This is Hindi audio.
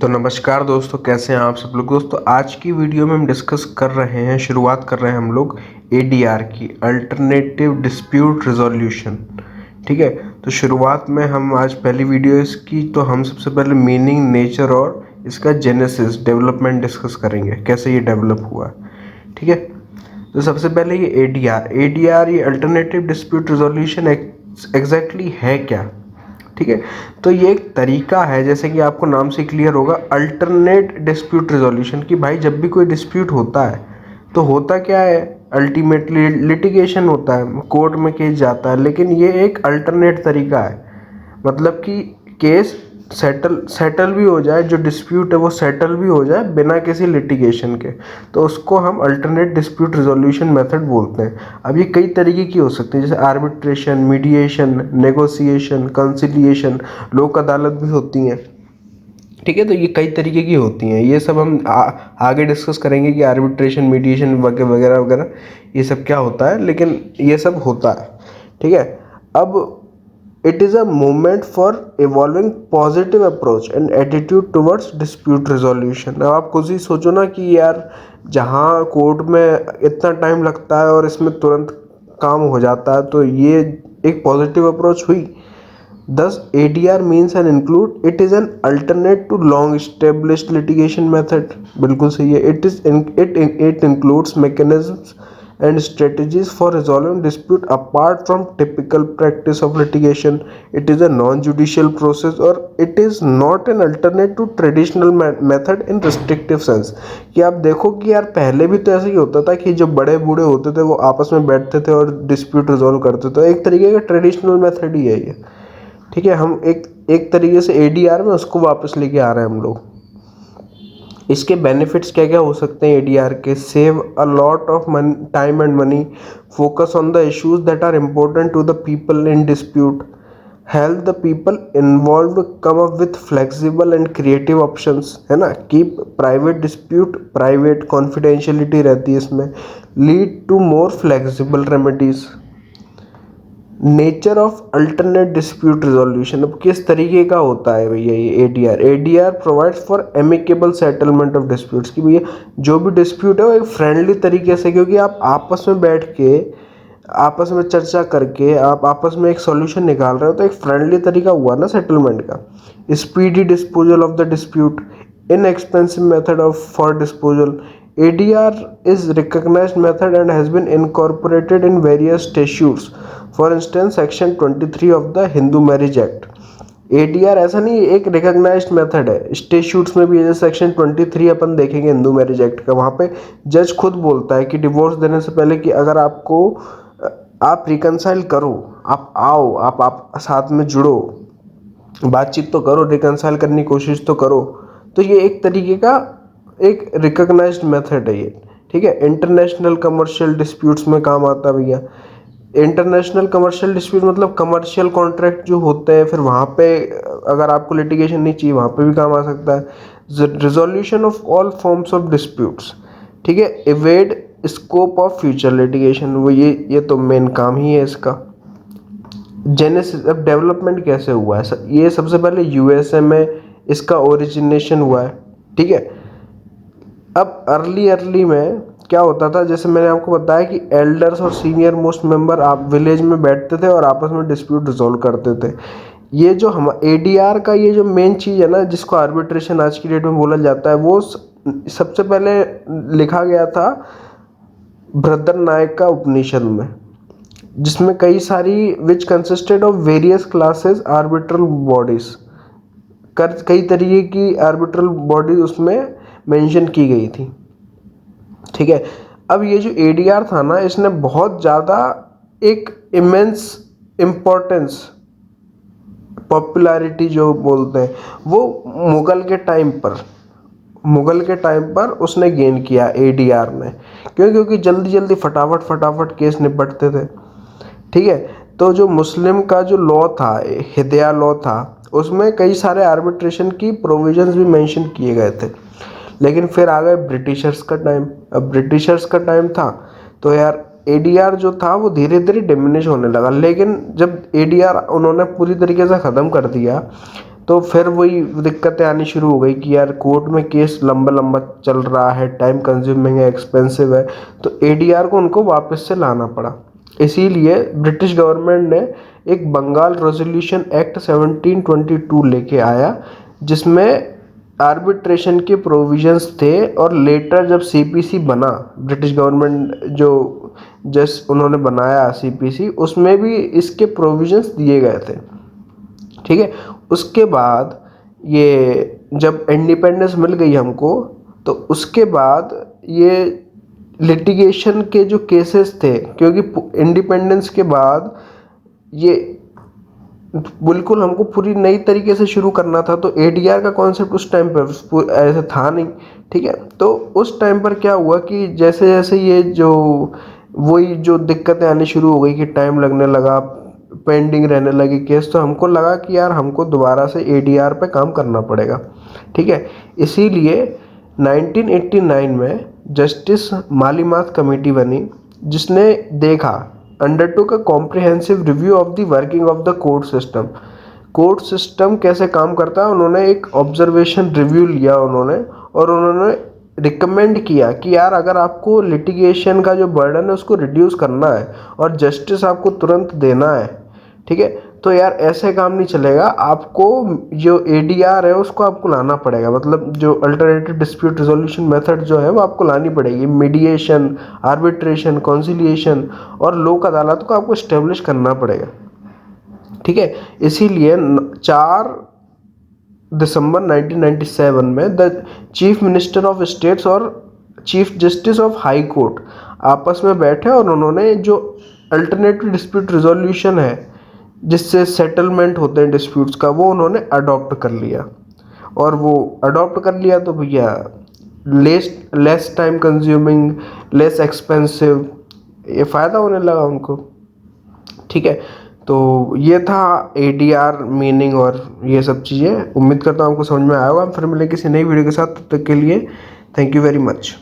तो नमस्कार दोस्तों, कैसे हैं आप सब लोग। दोस्तों आज की वीडियो में हम डिस्कस कर रहे हैं, शुरुआत कर रहे हैं हम लोग एडीआर की, अल्टरनेटिव डिस्प्यूट रिजोल्यूशन। ठीक है, तो शुरुआत में हम आज पहली वीडियो इसकी, तो हम सबसे पहले मीनिंग, नेचर और इसका जेनेसिस, डेवलपमेंट डिस्कस करेंगे, कैसे ये डेवलप हुआ। ठीक है, तो सबसे पहले ये एडीआर ये अल्टरनेटिव डिस्प्यूट रिजोल्यूशन एग्जैक्टली है क्या। ठीक है, तो ये एक तरीका है, जैसे कि आपको नाम से क्लियर होगा, अल्टरनेट डिस्प्यूट रिजोल्यूशन, कि भाई जब भी कोई डिस्प्यूट होता है तो होता क्या है, अल्टीमेटली लिटिगेशन होता है, कोर्ट में केस जाता है, लेकिन ये एक अल्टरनेट तरीका है, मतलब कि केस सेटल भी हो जाए, जो डिस्प्यूट है वो सेटल भी हो जाए बिना किसी लिटिगेशन के, तो उसको हम अल्टरनेट डिस्प्यूट रिजोल्यूशन मेथड बोलते हैं। अब ये कई तरीके की हो सकती है, जैसे आर्बिट्रेशन, मीडिएशन, नेगोशिएशन, कंसिलिएशन, लोक अदालत भी होती हैं। ठीक है, तो ये कई तरीके की होती हैं, ये सब हम आगे डिस्कस करेंगे कि आर्बिट्रेशन, मीडिएशन वगैरह वगैरह ये सब क्या होता है, लेकिन ये सब होता है। ठीक है, अब it is a movement for evolving positive approach and attitude towards dispute resolution। अब आप खुद ही सोचो ना कि यार, जहाँ कोर्ट में इतना टाइम लगता है और इसमें तुरंत काम हो जाता है, तो ये एक पॉजिटिव अप्रोच हुई। Thus, ADR means and include it is an alternate to long established litigation method। बिल्कुल सही है। It includes mechanisms and strategies for resolving dispute apart from typical practice of litigation। It is a non-judicial process or it is not an alternate to traditional method in restrictive sense। कि आप देखो कि यार पहले भी तो ऐसा ही होता था कि जो बड़े बूढ़े होते थे वो आपस में बैठते थे और डिस्प्यूट रिजॉल्व करते थे, तो एक तरीके का ट्रेडिशनल मेथड ही है ये। ठीक है, हम एक तरीके से एडीआर में उसको वापस लेके आ रहे हैं हम लोग। इसके बेनिफिट्स क्या क्या हो सकते हैं एडीआर के? Save a lot of time and money, focus on the issues that are important to the people in dispute, help the people involve come up with flexible and creative options, है ना। Keep private dispute private, confidentiality रहती है इसमें, lead to more flexible remedies. Nature of alternate dispute resolution, अब किस तरीके का होता है भैया ये ADR provides for amicable settlement of disputes, कि भैया जो भी डिस्प्यूट है वो एक फ्रेंडली तरीके से, क्योंकि आप आपस में बैठ के, आपस में चर्चा करके आप आपस में एक सॉल्यूशन निकाल रहे हो, तो एक फ्रेंडली तरीका हुआ ना सेटलमेंट का। Speedy disposal of the dispute, inexpensive method of for disposal। ADR is recognized method and has been incorporated in various statutes। For instance, section 23 of the Hindu Marriage Act। ADR ऐसा नहीं, एक रिकग्नाइज्ड मेथड है। स्टेट्यूट्स में भी जैसे सेक्शन 23 अपन देखेंगे हिंदू मैरिज एक्ट का, वहाँ पे जज खुद बोलता है कि डिवोर्स देने से पहले कि अगर आपको, आप रिकनसाइल करो, आप आओ, आप साथ में जुड़ो, बातचीत तो करो, रिकनसाइल करने की कोशिश तो करो, तो ये एक तरीके का एक रिकग्नाइज्ड मेथड है ये। ठीक है, इंटरनेशनल कमर्शियल डिस्प्यूट्स में काम आता है भैया। इंटरनेशनल कमर्शियल डिस्प्यूट मतलब कमर्शियल कॉन्ट्रैक्ट जो होते हैं, फिर वहाँ पे अगर आपको लिटिगेशन नहीं चाहिए वहाँ पे भी काम आ सकता है। Resolution of all forms of disputes, ठीक है, evade scope of future litigation, वो ये तो मेन काम ही है इसका। जेनेसिस, अब डेवलपमेंट कैसे हुआ है, ये सबसे पहले यूएसए में इसका ओरिजिनेशन हुआ है। ठीक है, अब अर्ली में क्या होता था, जैसे मैंने आपको बताया कि एल्डर्स और सीनियर मोस्ट मेंबर आप विलेज में बैठते थे और आपस में डिस्प्यूट रिजोल्व करते थे। ये जो हम एडीआर का ये जो मेन चीज़ है ना, जिसको आर्बिट्रेशन आज की डेट में बोला जाता है, वो सबसे पहले लिखा गया था बृहन्नायका उपनिषद में, जिसमें कई सारी which consisted of various classes arbitral bodies, कई तरीके की आर्बिट्रल बॉडी उसमें मेंशन की गई थी। ठीक है, अब ये जो एडीआर था ना, इसने बहुत ज़्यादा एक इमेंस इम्पोर्टेंस, पॉपुलैरिटी जो बोलते हैं, वो मुगल के टाइम पर उसने गेन किया एडीआर ने। क्योंकि जल्दी फटाफट केस निपटते थे। ठीक है, तो जो मुस्लिम का जो लॉ था, हिदया लॉ था, उसमें कई सारे आर्बिट्रेशन की प्रोविजंस भी मेंशन किए गए थे। लेकिन फिर आ गए ब्रिटिशर्स का टाइम। अब ब्रिटिशर्स का टाइम था तो यार एडीआर जो था वो धीरे धीरे डिमिनिश होने लगा। लेकिन जब एडीआर उन्होंने पूरी तरीके से ख़त्म कर दिया, तो फिर वही दिक्कतें आनी शुरू हो गई कि यार कोर्ट में केस लंबा लंबा चल रहा है, टाइम कंज्यूमिंग है, एक्सपेंसिव है, तो एडीआर को उनको वापस से लाना पड़ा। इसीलिए ब्रिटिश गवर्नमेंट ने एक बंगाल रेजोल्यूशन एक्ट 1722 लेके आया, जिसमें आर्बिट्रेशन के प्रोविजंस थे। और लेटर जब सीपीसी बना, ब्रिटिश गवर्नमेंट जो जस्ट उन्होंने बनाया सीपीसी, उसमें भी इसके प्रोविजंस दिए गए थे। ठीक है, उसके बाद ये जब इंडिपेंडेंस मिल गई हमको, तो उसके बाद ये लिटिगेशन के जो केसेस थे, क्योंकि इंडिपेंडेंस के बाद ये बिल्कुल हमको पूरी नई तरीके से शुरू करना था, तो एडीआर का कॉन्सेप्ट उस टाइम पर ऐसा था नहीं। ठीक है, तो उस टाइम पर क्या हुआ कि जैसे जैसे ये जो वही जो दिक्कतें आनी शुरू हो गई कि टाइम लगने लगा, पेंडिंग रहने लगी केस, तो हमको लगा कि यार हमको दोबारा से एडीआर पे काम करना पड़ेगा। ठीक है, इसीलिए 1989 में जस्टिस मालीमात कमेटी बनी, जिसने देखा, undertook a comprehensive review of the working of the court system. Court system कैसे काम करता है, उन्होंने एक ऑब्जर्वेशन रिव्यू लिया उन्होंने, और उन्होंने रिकमेंड किया कि यार अगर आपको लिटिगेशन का जो बर्डन है उसको रिड्यूस करना है और जस्टिस आपको तुरंत देना है, ठीक है, तो यार ऐसे काम नहीं चलेगा, आपको जो एडीआर है उसको आपको लाना पड़ेगा। मतलब जो अल्टरनेटिव डिस्प्यूट रिजोल्यूशन मेथड जो है वो आपको लानी पड़ेगी। मीडिएशन, आर्बिट्रेशन, कॉन्सिलिएशन और लोक अदालत को आपको इस्टेब्लिश करना पड़ेगा। ठीक है, इसीलिए 4 दिसंबर 1997 में the chief minister of states और chief justice of high court आपस में बैठे और उन्होंने जो अल्टरनेटिव डिस्प्यूट रिजोल्यूशन है, जिससे सेटलमेंट होते हैं डिस्प्यूट्स का, वो उन्होंने अडॉप्ट कर लिया। और वो अडॉप्ट कर लिया तो भैया less time consuming, less expensive, ये फ़ायदा होने लगा उनको। ठीक है, तो ये था एडीआर मीनिंग और ये सब चीज़ें। उम्मीद करता हूँ आपको समझ में आया होगा। हम फिर मिलेंगे किसी नई वीडियो के साथ, तब तक के लिए थैंक यू वेरी मच।